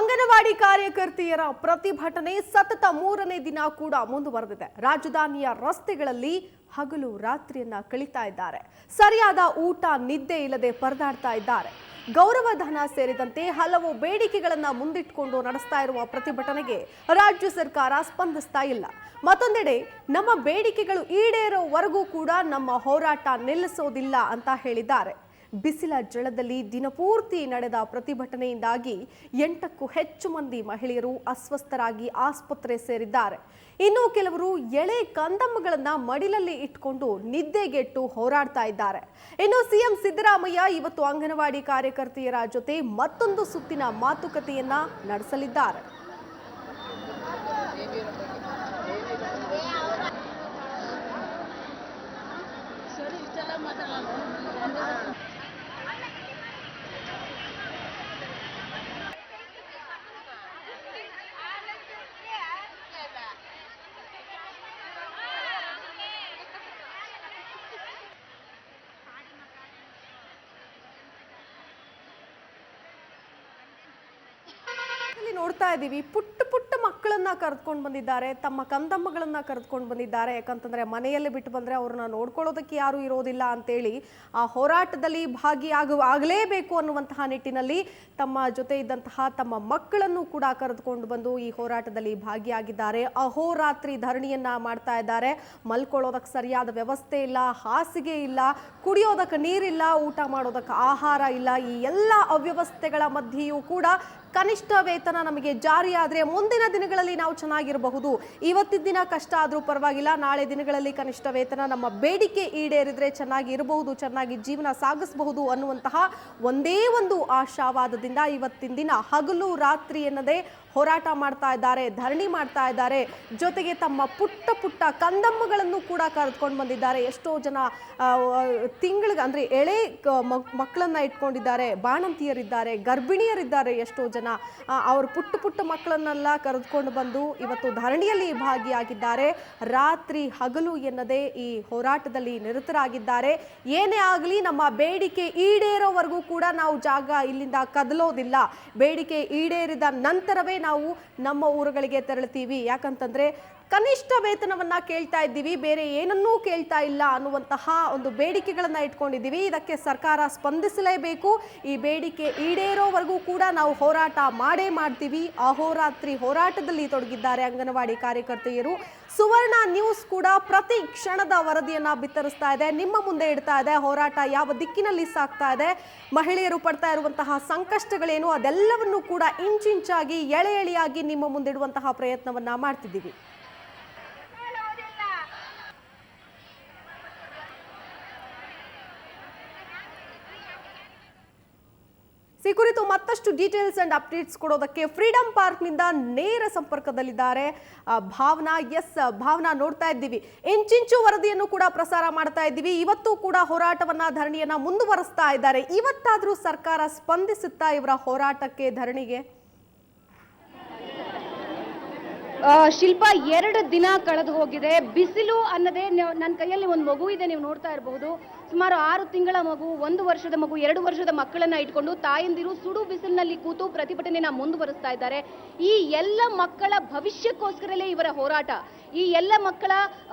ಅಂಗನವಾಡಿ ಕಾರ್ಯಕರ್ತೆಯರ ಪ್ರತಿಭಟನೆ ಸತತ 3ನೇ ದಿನ ಕೂಡ ಮುಂದುವರೆದಿದೆ. ರಾಜಧಾನಿಯ ರಸ್ತೆಗಳಲ್ಲಿ ಹಗಲು ರಾತ್ರಿಯನ್ನ ಕಳೀತಾ ಇದ್ದಾರೆ. ಸರಿಯಾದ ಊಟ ನಿದ್ದೆ ಇಲ್ಲದೆ ಪರದಾಡ್ತಾ ಇದ್ದಾರೆ. ಗೌರವಧನ ಸೇರಿದಂತೆ ಹಲವು ಬೇಡಿಕೆಗಳನ್ನ ಮುಂದಿಟ್ಟುಕೊಂಡು ನಡೆಸ್ತಾ ಇರುವ ಪ್ರತಿಭಟನೆಗೆ ರಾಜ್ಯ ಸರ್ಕಾರ ಸ್ಪಂದಿಸ್ತಾ ಇಲ್ಲ. ಮತ್ತೊಂದೆಡೆ ನಮ್ಮ ಬೇಡಿಕೆಗಳು ಈಡೇರೋವರೆಗೂ ಕೂಡ ನಮ್ಮ ಹೋರಾಟ ನಿಲ್ಲಿಸೋದಿಲ್ಲ ಅಂತ ಹೇಳಿದ್ದಾರೆ. ಬಿಸಿಲ ಜಳದಲ್ಲಿ ದಿನಪೂರ್ತಿ ನಡೆದ ಪ್ರತಿಭಟನೆಯಿಂದಾಗಿ 8ಕ್ಕೂ ಹೆಚ್ಚು ಮಂದಿ ಮಹಿಳೆಯರು ಅಸ್ವಸ್ಥರಾಗಿ ಆಸ್ಪತ್ರೆ ಸೇರಿದ್ದಾರೆ. ಇನ್ನು ಕೆಲವರು ಎಳೆ ಕಂದಮ್ಮಗಳನ್ನ ಮಡಿಲಲ್ಲಿ ಇಟ್ಕೊಂಡು ನಿದ್ದೆಗೆಟ್ಟು ಹೋರಾಡ್ತಾ ಇದ್ದಾರೆ. ಇನ್ನು ಸಿಎಂ ಸಿದ್ದರಾಮಯ್ಯ ಇವತ್ತು ಅಂಗನವಾಡಿ ಕಾರ್ಯಕರ್ತೆಯರ ಜೊತೆ ಮತ್ತೊಂದು ಸುತ್ತಿನ ಮಾತುಕತೆಯನ್ನ ನಡೆಸಲಿದ್ದಾರೆ. ನೋಡ್ತಾ ಇದ್ದೀವಿ, ಪುಟ್ಟ ಮಕ್ಕಳನ್ನ ಕರೆದುಕೊಂಡು ಬಂದಿದ್ದಾರೆ, ತಮ್ಮ ಕಂದಮ್ಮಗಳನ್ನ ಕರೆದುಕೊಂಡು ಬಂದಿದ್ದಾರೆ. ಯಾಕಂತಂದ್ರೆ ಮನೆಯಲ್ಲಿ ಬಿಟ್ಟು ಬಂದ್ರೆ ಅವ್ರನ್ನ ನೋಡ್ಕೊಳ್ಳೋದಕ್ಕೆ ಯಾರು ಇರೋದಿಲ್ಲ ಅಂತೇಳಿ ಆ ಹೋರಾಟದಲ್ಲಿ ಆಗಲೇಬೇಕು ಅನ್ನುವಂತಹ ನಿಟ್ಟಿನಲ್ಲಿ ತಮ್ಮ ಜೊತೆ ಇದ್ದಂತಹ ತಮ್ಮ ಮಕ್ಕಳನ್ನು ಕೂಡ ಕರೆದುಕೊಂಡು ಬಂದು ಈ ಹೋರಾಟದಲ್ಲಿ ಭಾಗಿಯಾಗಿದ್ದಾರೆ. ಅಹೋರಾತ್ರಿ ಧರಣಿಯನ್ನ ಮಾಡ್ತಾ ಇದ್ದಾರೆ. ಮಲ್ಕೊಳ್ಳೋದಕ್ಕೆ ಸರಿಯಾದ ವ್ಯವಸ್ಥೆ ಇಲ್ಲ, ಹಾಸಿಗೆ ಇಲ್ಲ, ಕುಡಿಯೋದಕ್ಕೆ ನೀರಿಲ್ಲ, ಊಟ ಮಾಡೋದಕ್ಕೆ ಆಹಾರ ಇಲ್ಲ. ಈ ಎಲ್ಲ ಅವ್ಯವಸ್ಥೆಗಳ ಮಧ್ಯೆಯೂ ಕೂಡ ಕನಿಷ್ಠ ವೇತನ ನಮಗೆ ಜಾರಿಯಾದರೆ ಮುಂದಿನ ದಿನಗಳಲ್ಲಿ ನಾವು ಚೆನ್ನಾಗಿರಬಹುದು. ಇವತ್ತಿನ ದಿನ ಕಷ್ಟ ಆದರೂ ಪರವಾಗಿಲ್ಲ, ನಾಳೆ ದಿನಗಳಲ್ಲಿ ಕನಿಷ್ಠ ವೇತನ ನಮ್ಮ ಬೇಡಿಕೆ ಈಡೇರಿದ್ರೆ ಚೆನ್ನಾಗಿ ಇರಬಹುದು, ಚೆನ್ನಾಗಿ ಜೀವನ ಸಾಗಿಸಬಹುದು ಅನ್ನುವಂತಹ ಒಂದೇ ಒಂದು ಆಶಾವಾದದಿಂದ ಇವತ್ತಿನ ದಿನ ಹಗಲು ರಾತ್ರಿ ಎನ್ನದೇ ಹೋರಾಟ ಮಾಡ್ತಾ ಇದ್ದಾರೆ, ಧರಣಿ ಮಾಡ್ತಾ ಇದ್ದಾರೆ. ಜೊತೆಗೆ ತಮ್ಮ ಪುಟ್ಟ ಕಂದಮ್ಮಗಳನ್ನು ಕೂಡ ಕರೆದುಕೊಂಡು ಬಂದಿದ್ದಾರೆ. ಎಷ್ಟೋ ಜನ ತಿಂಗಳಿಗೆ ಅಂದರೆ ಎಳೆ ಮಕ್ಕಳನ್ನ ಇಟ್ಕೊಂಡಿದ್ದಾರೆ, ಬಾಣಂತಿಯರಿದ್ದಾರೆ, ಗರ್ಭಿಣಿಯರಿದ್ದಾರೆ. ಎಷ್ಟೋ ಜನ ಅವ್ರ ಪುಟ್ಟ ಮಕ್ಕಳನ್ನೆಲ್ಲ ಕರೆದುಕೊಂಡು ಬಂದು ಇವತ್ತು ಧರಣಿಯಲ್ಲಿ ಭಾಗಿಯಾಗಿದ್ದಾರೆ. ರಾತ್ರಿ ಹಗಲು ಎನ್ನದೇ ಈ ಹೋರಾಟದಲ್ಲಿ ನಿರತರಾಗಿದ್ದಾರೆ. ಏನೇ ಆಗಲಿ ನಮ್ಮ ಬೇಡಿಕೆ ಈಡೇರೋವರೆಗೂ ಕೂಡ ನಾವು ಇಲ್ಲಿಂದ ಕದಲೋದಿಲ್ಲ. ಬೇಡಿಕೆ ಈಡೇರಿದ ನಂತರವೇ ನಾವು ನಮ್ಮ ಊರುಗಳಿಗೆ ತೆರಳುತ್ತೀವಿ. ಯಾಕಂತಂದ್ರೆ ಕನಿಷ್ಠ ವೇತನವನ್ನ ಕೇಳ್ತಾ ಇದ್ದೀವಿ, ಬೇರೆ ಏನನ್ನೂ ಕೇಳ್ತಾ ಇಲ್ಲ ಅನ್ನುವಂತಹ ಒಂದು ಬೇಡಿಕೆಗಳನ್ನ ಇಟ್ಕೊಂಡಿದ್ದೀವಿ. ಇದಕ್ಕೆ ಸರ್ಕಾರ ಸ್ಪಂದಿಸಲೇಬೇಕು. ಈ ಬೇಡಿಕೆ ಈಡೇರೋವರೆಗೂ ಕೂಡ ನಾವು ಹೋರಾಟ ಮಾಡ್ತೀವಿ. ಅಹೋರಾತ್ರಿ ಹೋರಾಟದಲ್ಲಿ ತೊಡಗಿದ್ದಾರೆ ಅಂಗನವಾಡಿ ಕಾರ್ಯಕರ್ತೆಯರು. ಸುವರ್ಣ ನ್ಯೂಸ್ ಕೂಡ ಪ್ರತಿ ಕ್ಷಣದ ವರದಿಯನ್ನ ಬಿತ್ತರಿಸ್ತಾ ಇದೆ, ನಿಮ್ಮ ಮುಂದೆ ಇಡ್ತಾ ಇದೆ. ಹೋರಾಟ ಯಾವ ದಿಕ್ಕಿನಲ್ಲಿ ಸಾಗ್ತಾ ಇದೆ, ಮಹಿಳೆಯರು ಪಡ್ತಾ ಇರುವಂತಹ ಸಂಕಷ್ಟಗಳೇನು, ಅದೆಲ್ಲವನ್ನು ಕೂಡ ಇಂಚಿಂಚಾಗಿ ಎಳೆಯಾಗಿ ನಿಮ್ಮ ಮುಂದಿಡುವಂತಹ ಪ್ರಯತ್ನವನ್ನ ಮಾಡ್ತಿದ್ದೀವಿ. ಈ ಕುರಿತು ಮತ್ತಷ್ಟು ಡೀಟೇಲ್ಸ್ ಅಂಡ್ ಅಪ್ಡೇಟ್ಸ್ ಕೊಡೋದಕ್ಕೆ ಫ್ರೀಡಂ ಪಾರ್ಕ್ನಿಂದ ನೇರ ಸಂಪರ್ಕದಲ್ಲಿದ್ದಾರೆ ಭಾವನಾ. ಭಾವನಾ, ನೋಡ್ತಾ ಇದ್ದೀವಿ, ಇಂಚಿಂಚು ವರದಿಯನ್ನು ಕೂಡ ಪ್ರಸಾರ ಮಾಡ್ತಾ ಇದ್ದೀವಿ. ಇವತ್ತು ಕೂಡ ಹೋರಾಟವನ್ನ ಧರಣಿಯನ್ನ ಮುಂದುವರಿಸ್ತಾ ಇದ್ದಾರೆ. ಇವತ್ತಾದ್ರೂ ಸರ್ಕಾರ ಸ್ಪಂದಿಸುತ್ತಾ ಇವರ ಹೋರಾಟಕ್ಕೆ, ಧರಣಿಗೆ? ಶಿಲ್ಪ, 2 ದಿನ ಕಳೆದು ಹೋಗಿದೆ. ಬಿಸಿಲು ಅನ್ನದೇ ನನ್ನ ಕೈಯಲ್ಲಿ ಒಂದು ಮಗು ಇದೆ, ನೀವು ನೋಡ್ತಾ ಇರಬಹುದು. ಸುಮಾರು 6 ತಿಂಗಳ ಮಗು, 1 ವರ್ಷದ ಮಗು, 2 ವರ್ಷದ ಮಕ್ಕಳನ್ನ ಇಟ್ಕೊಂಡು ತಾಯಂದಿರು ಸುಡು ಬಿಸಿಲಿನಲ್ಲಿ ಕೂತು ಪ್ರತಿಭಟನೆನ ಮುಂದುವರಿಸ್ತಾ ಇದ್ದಾರೆ. ಈ ಎಲ್ಲ ಮಕ್ಕಳ ಭವಿಷ್ಯಕ್ಕೋಸ್ಕರಲೇ ಇವರ ಹೋರಾಟ. ಈ ಎಲ್ಲ ಮಕ್ಕಳ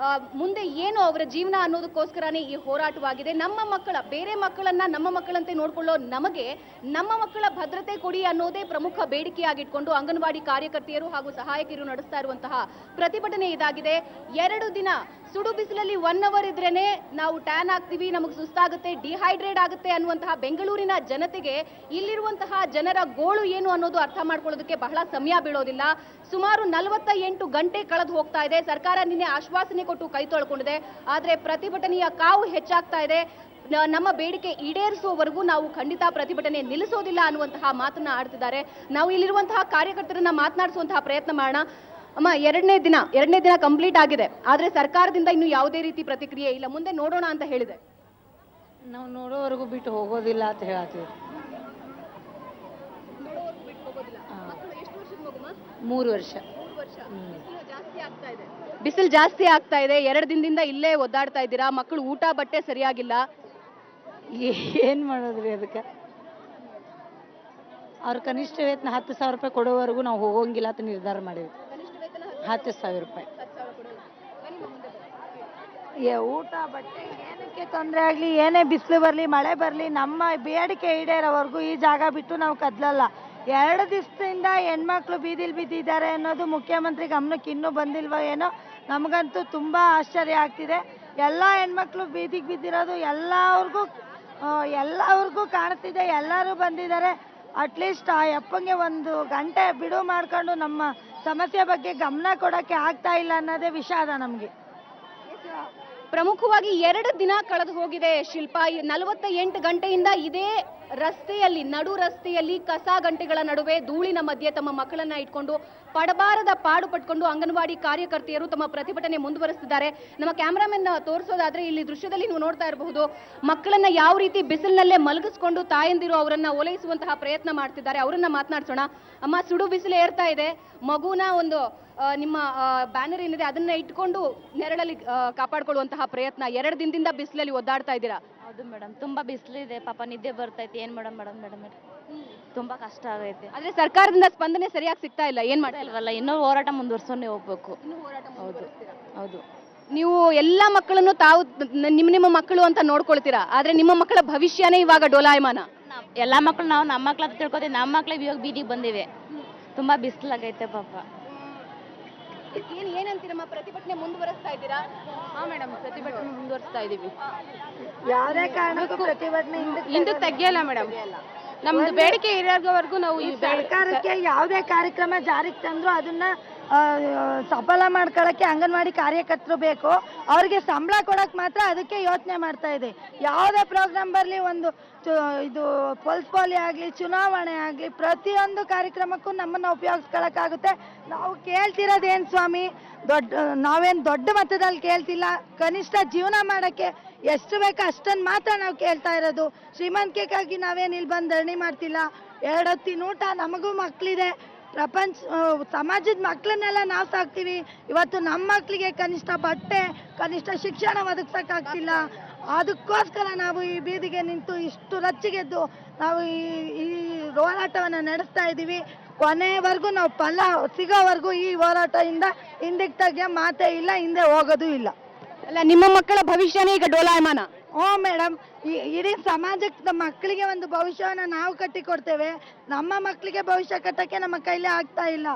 ಮುಂದೆ ಏನು ಅವರ ಜೀವನ ಅನ್ನೋದಕ್ಕೋಸ್ಕರನೇ ಈ ಹೋರಾಟವಾಗಿದೆ. ನಮ್ಮ ಮಕ್ಕಳ, ಬೇರೆ ಮಕ್ಕಳನ್ನ ನಮ್ಮ ಮಕ್ಕಳಂತೆ ನೋಡ್ಕೊಳ್ಳೋ ನಮಗೆ ನಮ್ಮ ಮಕ್ಕಳ ಭದ್ರತೆ ಕೊಡಿ ಅನ್ನೋದೇ ಪ್ರಮುಖ ಬೇಡಿಕೆಯಾಗಿಟ್ಕೊಂಡು ಅಂಗನವಾಡಿ ಕಾರ್ಯಕರ್ತೆಯರು ಹಾಗೂ ಸಹಾಯಕಿಯರು ನಡೆಸ್ತಾ ಇರುವಂತಹ ಪ್ರತಿಭಟನೆ ಇದಾಗಿದೆ. 2 ದಿನ ಸುಡು ಬಿಸಿಲಲ್ಲಿ 1 ಅವರ್ ಇದ್ರೇನೆ ನಾವು ಟ್ಯಾನ್ ಆಗ್ತೀವಿ, ನಮಗೆ ಸುಸ್ತಾಗುತ್ತೆ, ಡಿಹೈಡ್ರೇಟ್ ಆಗುತ್ತೆ ಅನ್ನುವಂತಹ ಬೆಂಗಳೂರಿನ ಜನತೆಗೆ ಇಲ್ಲಿರುವಂತಹ ಜನರ ಗೋಳು ಏನು ಅನ್ನೋದು ಅರ್ಥ ಮಾಡ್ಕೊಳ್ಳೋದಕ್ಕೆ ಬಹಳ ಸಮಯ ಬೀಳೋದಿಲ್ಲ. ಸುಮಾರು 48 ಗಂಟೆ ಕಳೆದು ಹೋಗ್ತಾ ಇದೆ. ಸರ್ಕಾರ ನಿನ್ನೆ ಆಶ್ವಾಸನೆ ಕೊಟ್ಟು ಕೈ ತೊಳ್ಕೊಂಡಿದೆ. ಆದರೆ ಪ್ರತಿಭಟನೆಯ ಕಾವು ಹೆಚ್ಚಾಗ್ತಾ ಇದೆ. ನಮ್ಮ ಬೇಡಿಕೆ ಈಡೇರಿಸುವವರೆಗೂ ನಾವು ಖಂಡಿತ ಪ್ರತಿಭಟನೆ ನಿಲ್ಲಿಸೋದಿಲ್ಲ ಅನ್ನುವಂತಹ ಮಾತನ್ನ ಆಡ್ತಿದ್ದಾರೆ. ನಾವು ಇಲ್ಲಿರುವಂತಹ ಕಾರ್ಯಕರ್ತರನ್ನ ಮಾತನಾಡಿಸುವಂತಹ ಪ್ರಯತ್ನ ಮಾಡೋಣ. ಅಮ್ಮ, 2ನೇ ದಿನ ಕಂಪ್ಲೀಟ್ ಆಗಿದೆ, ಆದ್ರೆ ಸರ್ಕಾರದಿಂದ ಇನ್ನು ಯಾವುದೇ ರೀತಿ ಪ್ರತಿಕ್ರಿಯೆ ಇಲ್ಲ. ಮುಂದೆ ನೋಡೋಣ ಅಂತ ಹೇಳಿದೆ. ನಾವು ನೋಡೋವರೆಗೂ ಬಿಟ್ಟು ಹೋಗೋದಿಲ್ಲ ಅಂತ ಹೇಳತ್ತೀವಿ. 3 ವರ್ಷ. ಬಿಸಿಲು ಜಾಸ್ತಿ ಆಗ್ತಾ ಇದೆ. 2 ದಿನದಿಂದ ಇಲ್ಲೇ ಒದ್ದಾಡ್ತಾ ಇದ್ದೀರಾ. ಮಕ್ಕಳು ಊಟ ಬಟ್ಟೆ ಸರಿಯಾಗಿಲ್ಲ, ಏನ್ ಮಾಡೋದ್ರಿ ಅದಕ್ಕೆ? ಅವ್ರ ಕನಿಷ್ಠ ವೇತನ 10,000 ರೂಪಾಯಿ ಕೊಡೋವರೆಗೂ ನಾವು ಹೋಗೋಂಗಿಲ್ಲ ಅಂತ ನಿರ್ಧಾರ ಮಾಡಿದ್ವಿ. 10,000 ರೂಪಾಯಿ. ಊಟ ಬಟ್ಟೆ ಏನಕ್ಕೆ ತೊಂದರೆ ಆಗಲಿ, ಏನೇ ಬಿಸಿಲು ಬರಲಿ ಮಳೆ ಬರಲಿ, ನಮ್ಮ ಬೇಡಿಕೆ ಈಡೇರೋವರೆಗೂ ಈ ಜಾಗ ಬಿಟ್ಟು ನಾವು ಕದಲಲ್ಲ. 2 ದಿವಸದಿಂದ ಹೆಣ್ಮಕ್ಳು ಬೀದಿಲಿ ಬಿದ್ದಿದ್ದಾರೆ ಅನ್ನೋದು ಮುಖ್ಯಮಂತ್ರಿ ಗಮನಕ್ಕೆ ಇನ್ನೂ ಬಂದಿಲ್ವೋ ಏನೋ. ನಮಗಂತೂ ತುಂಬ ಆಶ್ಚರ್ಯ ಆಗ್ತಿದೆ. ಎಲ್ಲ ಹೆಣ್ಮಕ್ಳು ಬೀದಿಗೆ ಬಿದ್ದಿರೋದು ಎಲ್ಲವ್ರಿಗೂ ಕಾಣ್ತಿದೆ. ಎಲ್ಲರೂ ಬಂದಿದ್ದಾರೆ. ಅಟ್ಲೀಸ್ಟ್ ಆ ಯಪ್ಪಂಗೆ 1 ಗಂಟೆ ಬಿಡುವು ಮಾಡ್ಕೊಂಡು ನಮ್ಮ ಸಮಸ್ಯೆ ಬಗ್ಗೆ ಗಮನ ಕೊಡೋಕ್ಕೆ ಆಗ್ತಾ ಇಲ್ಲ ಅನ್ನೋದೇ ವಿಷಾದ ನಮಗೆ. ಪ್ರಮುಖವಾಗಿ 2 ದಿನ ಕಳೆದು ಹೋಗಿದೆ ಶಿಲ್ಪ. 48 ಗಂಟೆಯಿಂದ ಇದೇ ರಸ್ತೆಯಲ್ಲಿ, ನಡು ರಸ್ತೆಯಲ್ಲಿ ಕಸ ಗಂಟೆಗಳ ನಡುವೆ ಧೂಳಿನ ಮಧ್ಯೆ ತಮ್ಮ ಮಕ್ಕಳನ್ನ ಇಟ್ಕೊಂಡು ಪಡಬಾರದ ಪಾಡು ಪಟ್ಕೊಂಡು ಅಂಗನವಾಡಿ ಕಾರ್ಯಕರ್ತೆಯರು ತಮ್ಮ ಪ್ರತಿಭಟನೆ ಮುಂದುವರಿಸುತ್ತಿದ್ದಾರೆ. ನಮ್ಮ ಕ್ಯಾಮ್ರಾಮನ್ ತೋರಿಸೋದಾದ್ರೆ ಇಲ್ಲಿ ದೃಶ್ಯದಲ್ಲಿ ನೀವು ನೋಡ್ತಾ ಇರಬಹುದು, ಮಕ್ಕಳನ್ನ ಯಾವ ರೀತಿ ಬಿಸಿಲಿನಲ್ಲೇ ಮಲಗಿಸ್ಕೊಂಡು ತಾಯಂದಿರು ಅವರನ್ನ ಓಲೈಸುವಂತಹ ಪ್ರಯತ್ನ ಮಾಡ್ತಿದ್ದಾರೆ. ಅವರನ್ನ ಮಾತನಾಡ್ಸೋಣ. ಅಮ್ಮ, ಸುಡು ಬಿಸಿಲು ಏರ್ತಾ ಇದೆ, ಮಗುನ ಒಂದು ನಿಮ್ಮ ಬ್ಯಾನರ್ ಏನಿದೆ ಅದನ್ನ ಇಟ್ಕೊಂಡು ನೆರಳಲ್ಲಿ ಕಾಪಾಡ್ಕೊಳ್ಳುವಂತಹ ಪ್ರಯತ್ನ 2 ದಿನದಿಂದ ಬಿಸಿಲಲ್ಲಿ ಒದ್ದಾಡ್ತಾ ಇದ್ದೀರಾ. ಹೌದು ಮೇಡಮ್, ತುಂಬಾ ಬಿಸಿಲಿದೆ, ಪಾಪ ನಿದ್ದೆ ಬರ್ತೈತಿ. ಏನ್ ಮೇಡಮ್ ತುಂಬಾ ಕಷ್ಟ ಆಗೈತೆ. ಆದ್ರೆ ಸರ್ಕಾರದಿಂದ ಸ್ಪಂದನೆ ಸರಿಯಾಗಿ ಸಿಗ್ತಾ ಇಲ್ಲ. ಏನ್ ಮಾಡ್ತಾ ಇಲ್ವಲ್ಲ, ಇನ್ನೂ ಹೋರಾಟ ಮುಂದುವರ್ಸೋನೆ ಹೋಗ್ಬೇಕು. ಹೌದು. ನೀವು ಎಲ್ಲಾ ಮಕ್ಕಳನ್ನು ತಾವು ನಿಮ್ಮ ಮಕ್ಕಳು ಅಂತ ನೋಡ್ಕೊಳ್ತೀರಾ, ಆದ್ರೆ ನಿಮ್ಮ ಮಕ್ಕಳ ಭವಿಷ್ಯನೇ ಇವಾಗ ಡೋಲಾಯಮಾನ. ಎಲ್ಲಾ ಮಕ್ಳು ನಾವು ನಮ್ಮ ಮಕ್ಳ ಅಂತ ತಿಳ್ಕೊತೀವಿ, ನಮ್ಮ ಮಕ್ಳು ಇವಾಗ ಬೀದಿಗೆ ಬಂದಿವೆ. ತುಂಬಾ ಬಿಸಿಲಾಗೈತೆ ಪಾಪ. ಏನಂತೀರಮ್ಮ, ಪ್ರತಿಭಟನೆ ಮುಂದುವರಿಸ್ತಾ ಇದ್ದೀರಾ? ಹಾ ಮೇಡಮ್, ಪ್ರತಿಭಟನೆ ಮುಂದುವರಿಸ್ತಾ ಇದೀವಿ. ಯಾವುದೇ ಕಾರಣಕ್ಕೂ ಪ್ರತಿಭಟನೆ ಹಿಂದಕ್ಕೆ ತೆಗಿಯಲ್ಲ ಮೇಡಮ್. ನಮ್ದು ಬೇಡಿಕೆ ಇರೋವರೆಗೂ ನಾವು ಈ ಸರ್ಕಾರಕ್ಕೆ ಯಾವುದೇ ಕಾರ್ಯಕ್ರಮ ಜಾರಿಗೆ ತಂದ್ರು ಅದನ್ನ ಸಫಲ ಮಾಡ್ಕೊಳ್ಳೋಕ್ಕೆ ಅಂಗನವಾಡಿ ಕಾರ್ಯಕರ್ತರು ಬೇಕು. ಅವ್ರಿಗೆ ಸಂಬಳ ಕೊಡೋಕೆ ಮಾತ್ರ ಅದಕ್ಕೆ ಯೋಚನೆ ಮಾಡ್ತಾ ಇದೆ. ಯಾವುದೇ ಪ್ರೋಗ್ರಾಮ್ ಬರಲಿ, ಇದು ಪಲ್ಸ್ ಪೋಲಿಯೋ ಆಗಲಿ, ಚುನಾವಣೆ ಆಗಲಿ, ಪ್ರತಿಯೊಂದು ಕಾರ್ಯಕ್ರಮಕ್ಕೂ ನಮ್ಮನ್ನು ಉಪಯೋಗಿಸ್ಕೊಳ್ಳೋಕ್ಕಾಗುತ್ತೆ. ನಾವು ಕೇಳ್ತಿರೋದೇನು ಸ್ವಾಮಿ, ನಾವೇನು ದೊಡ್ಡ ಮಟ್ಟದಲ್ಲಿ ಕೇಳ್ತಿಲ್ಲ. ಕನಿಷ್ಠ ಜೀವನ ಮಾಡೋಕ್ಕೆ ಎಷ್ಟು ಬೇಕೋ ಅಷ್ಟನ್ನು ಮಾತ್ರ ನಾವು ಕೇಳ್ತಾ ಇರೋದು. ಶ್ರೀಮಂತಿಕೆಗಾಗಿ ನಾವೇನು ಇಲ್ಲಿ ಬಂದು ಧರಣಿ ಮಾಡ್ತಿಲ್ಲ. 2 ಹೊತ್ತಿನ ಊಟ, ನಮಗೂ ಮಕ್ಕಳಿದೆ, ಸಮಾಜದ ಮಕ್ಕಳನ್ನೆಲ್ಲ ನಾವು ಸಾಕ್ತೀವಿ. ಇವತ್ತು ನಮ್ಮ ಮಕ್ಕಳಿಗೆ ಕನಿಷ್ಠ ಬಟ್ಟೆ, ಕನಿಷ್ಠ ಶಿಕ್ಷಣ ಒದಗಿಸೋಕ್ಕಾಗ್ತಿಲ್ಲ. ಅದಕ್ಕೋಸ್ಕರ ನಾವು ಈ ಬೀದಿಗೆ ನಿಂತು ಇಷ್ಟು ರಚ್ಚಿಗೆದ್ದು ನಾವು ಈ ಹೋರಾಟವನ್ನು ನಡೆಸ್ತಾ ಇದ್ದೀವಿ. ಕೊನೆವರೆಗೂ ನಾವು ಫಲ ಸಿಗೋವರೆಗೂ ಈ ಹೋರಾಟದಿಂದ ಹಿಂದಕ್ಕೆ ತೆಗಿಯೋ ಮಾತೇ ಇಲ್ಲ, ಹಿಂದೆ ಹೋಗೋದು ಇಲ್ಲ. ಅಲ್ಲ, ನಿಮ್ಮ ಮಕ್ಕಳ ಭವಿಷ್ಯನೇ ಈಗ ಡೋಲಾಯಮಾನ. ಮೇಡಮ್, ಇಡೀ ಸಮಾಜಕ್ಕೆ ಮಕ್ಕಳಿಗೆ ಒಂದು ಭವಿಷ್ಯವನ್ನು ನಾವು ಕಟ್ಟಿಕೊಡ್ತೇವೆ. ನಮ್ಮ ಮಕ್ಕಳಿಗೆ ಭವಿಷ್ಯ ಕಟ್ಟಕ್ಕೆ ನಮ್ಮ ಕೈಲಿ ಆಗ್ತಾ ಇಲ್ಲ.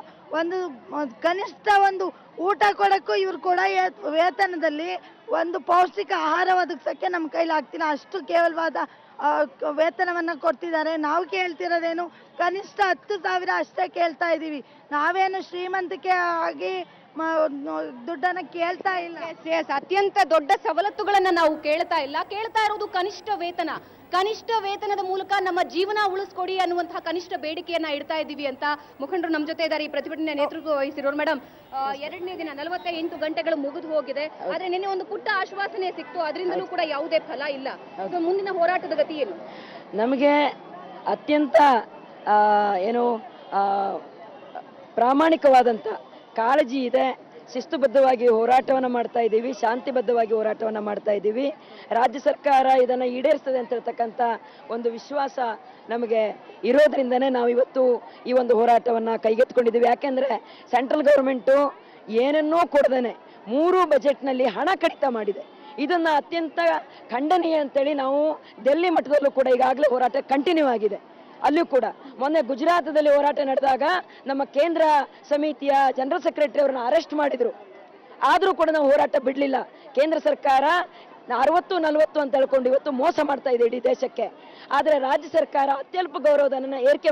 ಕನಿಷ್ಠ ಊಟ ಕೊಡಕ್ಕೂ ಇವ್ರು ಕೊಡೋ ವೇತನದಲ್ಲಿ ಒಂದು ಪೌಷ್ಟಿಕ ಆಹಾರ ಒದಗಿಸೋಕ್ಕೆ ನಮ್ಮ ಕೈಲಿ ಆಗ್ತಿಲ್ಲ. ಅಷ್ಟು ಕೇವಲವಾದ ವೇತನವನ್ನ ಕೊಡ್ತಿದ್ದಾರೆ. ನಾವು ಕೇಳ್ತಿರೋದೇನು ಕನಿಷ್ಠ 10,000 ಅಷ್ಟೇ ಕೇಳ್ತಾ ಇದ್ದೀವಿ. ನಾವೇನು ಶ್ರೀಮಂತಿಕೆ ಆಗಿ ದುಡ್ಡನ್ನ ಕೇಳ್ತಾ ಇಲ್ಲ. ಅತ್ಯಂತ ದೊಡ್ಡ ಸವಲತ್ತುಗಳನ್ನ ನಾವು ಕೇಳ್ತಾ ಇಲ್ಲ, ಕೇಳ್ತಾ ಇರೋದು ಕನಿಷ್ಠ ವೇತನ. ಕನಿಷ್ಠ ವೇತನದ ಮೂಲಕ ನಮ್ಮ ಜೀವನ ಉಳಿಸ್ಕೊಡಿ ಅನ್ನುವಂತಹ ಕನಿಷ್ಠ ಬೇಡಿಕೆಯನ್ನ ಇಡ್ತಾ ಇದ್ದೀವಿ ಅಂತ ಮುಖಂಡರು ನಮ್ಮ ಜೊತೆ ಇದ್ದಾರೆ. ಈ ಪ್ರತಿಭಟನೆ ನೇತೃತ್ವ ವಹಿಸಿರೋರು. ಮೇಡಮ್, 2ನೇ ದಿನ 48 ಗಂಟೆಗಳು ಮುಗಿದು ಹೋಗಿದೆ. ಆದ್ರೆ ನಿನ್ನೆ ಒಂದು ಪುಟ್ಟ ಆಶ್ವಾಸನೆ ಸಿಕ್ತು, ಅದರಿಂದಲೂ ಕೂಡ ಯಾವುದೇ ಫಲ ಇಲ್ಲ. ಮುಂದಿನ ಹೋರಾಟದ ಗತಿ ಏನು? ನಮಗೆ ಅತ್ಯಂತ ಪ್ರಾಮಾಣಿಕವಾದಂಥ ಕಾಳಜಿ ಇದೆ. ಶಿಸ್ತುಬದ್ಧವಾಗಿ ಹೋರಾಟವನ್ನು ಮಾಡ್ತಾ ಇದ್ದೀವಿ, ಶಾಂತಿಬದ್ಧವಾಗಿ ಹೋರಾಟವನ್ನು ಮಾಡ್ತಾ ಇದ್ದೀವಿ. ರಾಜ್ಯ ಸರ್ಕಾರ ಇದನ್ನು ಈಡೇರಿಸ್ತದೆ ಅಂತ ಹೇಳ್ತಕ್ಕಂಥ ಒಂದು ವಿಶ್ವಾಸ ನಮಗೆ ಇರೋದ್ರಿಂದನೇ ನಾವು ಇವತ್ತು ಈ ಒಂದು ಹೋರಾಟವನ್ನು ಕೈಗೆತ್ತಿಕೊಂಡಿದ್ದೀವಿ. ಯಾಕೆಂದರೆ ಸೆಂಟ್ರಲ್ ಗೌರ್ಮೆಂಟು ಏನನ್ನೂ ಕೊಡದೇನೆ 3 ಬಜೆಟ್ನಲ್ಲಿ ಹಣ ಕಡಿತ ಮಾಡಿದೆ. ಇದನ್ನು ಅತ್ಯಂತ ಖಂಡನೀಯ ಅಂತೇಳಿ ನಾವು ಡೆಲ್ಲಿ ಮಟ್ಟದಲ್ಲೂ ಕೂಡ ಈಗಾಗಲೇ ಹೋರಾಟ ಕಂಟಿನ್ಯೂ ಆಗಿದೆ. ಅಲ್ಲೂ ಕೂಡ ಮೊನ್ನೆ ಗುಜರಾತದಲ್ಲಿ ಹೋರಾಟ ನಡೆದಾಗ ನಮ್ಮ ಕೇಂದ್ರ ಸಮಿತಿಯ ಜನರಲ್ ಸೆಕ್ರೆಟರಿ ಅವ್ರನ್ನ ಅರೆಸ್ಟ್ ಮಾಡಿದ್ರು. ಆದರೂ ಕೂಡ ನಾವು ಹೋರಾಟ ಬಿಡಲಿಲ್ಲ. ಕೇಂದ್ರ ಸರ್ಕಾರ 60-40 ಅಂತ ಹೇಳ್ಕೊಂಡು ಇವತ್ತು ಮೋಸ ಮಾಡ್ತಾ ಇದೆ ಇಡೀ ದೇಶಕ್ಕೆ. ಆದರೆ ರಾಜ್ಯ ಸರ್ಕಾರ ಅತ್ಯಲ್ಪ ಗೌರವಧನನ ಏರಿಕೆ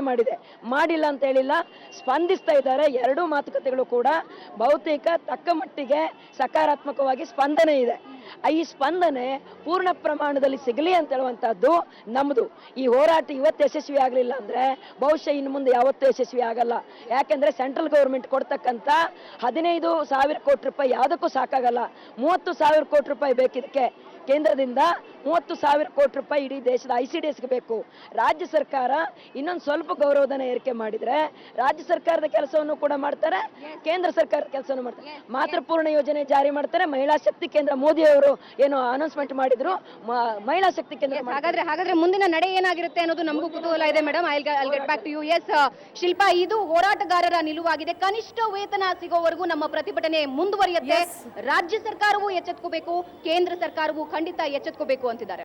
ಮಾಡಿಲ್ಲ ಅಂತ ಹೇಳಿಲ್ಲ, ಸ್ಪಂದಿಸ್ತಾ ಇದ್ದಾರೆ. 2 ಮಾತುಕತೆಗಳು ಕೂಡ ಬಹುತೇಕ ತಕ್ಕ ಮಟ್ಟಿಗೆ ಸಕಾರಾತ್ಮಕವಾಗಿ ಸ್ಪಂದನೆ ಇದೆ. ಈ ಸ್ಪಂದನೆ ಪೂರ್ಣ ಪ್ರಮಾಣದಲ್ಲಿ ಸಿಗಲಿ ಅಂತ ಹೇಳುವಂತಹದ್ದು ನಮ್ಮದು. ಈ ಹೋರಾಟ ಇವತ್ತು ಯಶಸ್ವಿ ಆಗಲಿಲ್ಲ ಅಂದ್ರೆ ಬಹುಶಃ ಇನ್ನು ಮುಂದೆ ಯಾವತ್ತೂ ಯಶಸ್ವಿ ಆಗಲ್ಲ. ಯಾಕೆಂದ್ರೆ ಸೆಂಟ್ರಲ್ ಗೌರ್ಮೆಂಟ್ ಕೊಡ್ತಕ್ಕಂಥ 15,000 ಕೋಟಿ ರೂಪಾಯಿ ಯಾವುದಕ್ಕೂ ಸಾಕಾಗಲ್ಲ. 30,000 ಕೋಟಿ ರೂಪಾಯಿ ಬೇಕಿದಕ್ಕೆ ಕೇಂದ್ರದಿಂದ 30,000 ಕೋಟಿ ರೂಪಾಯಿ ಇಡೀ ದೇಶದ ICDSಗೆ ಬೇಕು. ರಾಜ್ಯ ಸರ್ಕಾರ ಇನ್ನೊಂದು ಸ್ವಲ್ಪ ಗೌರವಧನ ಏರಿಕೆ ಮಾಡಿದ್ರೆ ರಾಜ್ಯ ಸರ್ಕಾರದ ಕೆಲಸವನ್ನು ಕೂಡ ಮಾಡ್ತಾರೆ, ಕೇಂದ್ರ ಸರ್ಕಾರದ ಕೆಲಸವನ್ನು ಮಾಡ್ತಾರೆ. ಮಾತೃಪೂರ್ಣ ಯೋಜನೆ ಜಾರಿ ಮಾಡ್ತಾರೆ. ಮಹಿಳಾ ಶಕ್ತಿ ಕೇಂದ್ರ ಮೋದಿ ಅವರು ಏನು ಅನೌನ್ಸ್ಮೆಂಟ್ ಮಾಡಿದ್ರು, ಮಹಿಳಾ ಶಕ್ತಿ ಕೇಂದ್ರ ಹಾಗಾದ್ರೆ ಮುಂದಿನ ನಡೆ ಏನಾಗಿರುತ್ತೆ ಅನ್ನೋದು ನಮಗೂ ಕುತೂಹಲ ಇದೆ madam. I get back to you. Yes Shilpa, ಇದು ಹೋರಾಟಗಾರರ ನಿಲುವಾಗಿದೆ. ಕನಿಷ್ಠ ವೇತನ ಸಿಗೋವರೆಗೂ ನಮ್ಮ ಪ್ರತಿಭಟನೆ ಮುಂದುವರಿಯುತ್ತೆ. ರಾಜ್ಯ ಸರ್ಕಾರವೂ ಎಚ್ಚೆತ್ಕೋಬೇಕು, ಕೇಂದ್ರ ಸರ್ಕಾರವೂ ಖಂಡಿತ ಎಚ್ಚೆತ್ಕೋಬೇಕು ಅಂತಿದ್ದಾರೆ.